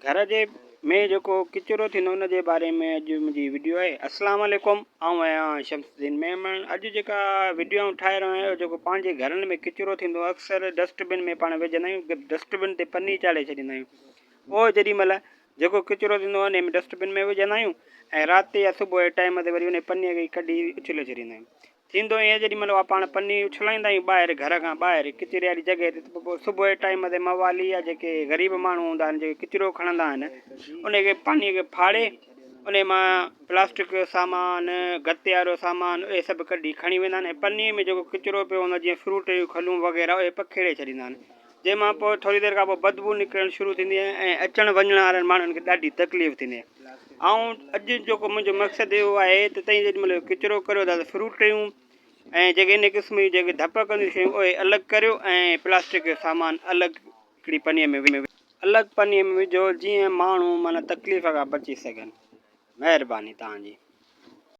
घर जे में जेको किचिरो थींदो उन जे बारे में अॼु मुंहिंजी वीडियो आहे। अस्सलाम वालेकुम, आउं आहियां शमसुद्दीन मेमन। अॼु जेका वीडियो आऊं ठाहे रहियो आहियां जेको पंहिंजे घरनि में किचिरो थींदो आहे अक्सर डस्टबिन में पाण विझंदा आहियूं, डस्टबिन ते पनी चाढ़े छॾींदा आहियूं। पोइ जेॾीमहिल जेको किचिरो थींदो आहे उन में डस्टबिन में विझंदा आहियूं ऐं राति या सुबुह जे टाइम ते वरी उन पनीअ खे कढी उछले छॾींदा आहियूं। थींदो ईअं जेॾीमहिल पाण पनी उछलाईंदा आहियूं ॿाहिरि घर खां ॿाहिरि किचिरे वारी जॻह ते, पोइ सुबुह जे टाइम ते मवाली या जेके ग़रीब माण्हू हूंदा आहिनि जेके किचिरो खणंदा आहिनि उनखे पनीअ खे फाड़े उन मां प्लास्टिक जो सामान, गते वारो सामान उहे सभु कढी खणी वेंदा आहिनि ऐं पनीअ में जेको किचिरो पियो हूंदो आहे जीअं फ्रूट जूं खलूं वग़ैरह उहे पखेड़े छॾींदा आहिनि, जंहिंमां पोइ थोरी देरि खां पोइ बदबू निकिरणु शुरू थींदी आहे ऐं अचणु वञण वारनि माण्हुनि खे ॾाढी तकलीफ़ थींदी आहे। ऐं अॼु जेको मुंहिंजो मक़सदु इहो आहे त तव्हीं जेॾीमहिल किचिरो करियो था त फ्रूट जूं ऐं जेके इन क़िस्म जी जेके धप कंदियूं शयूं उहे अलॻि करियो ऐं प्लास्टिक जो सामान अलॻि हिकिड़ी पनीअ में अलॻि पनीअ में विझो जीअं माण्हू माना तकलीफ़ खां बची सघनि। महिरबानी तव्हांजी।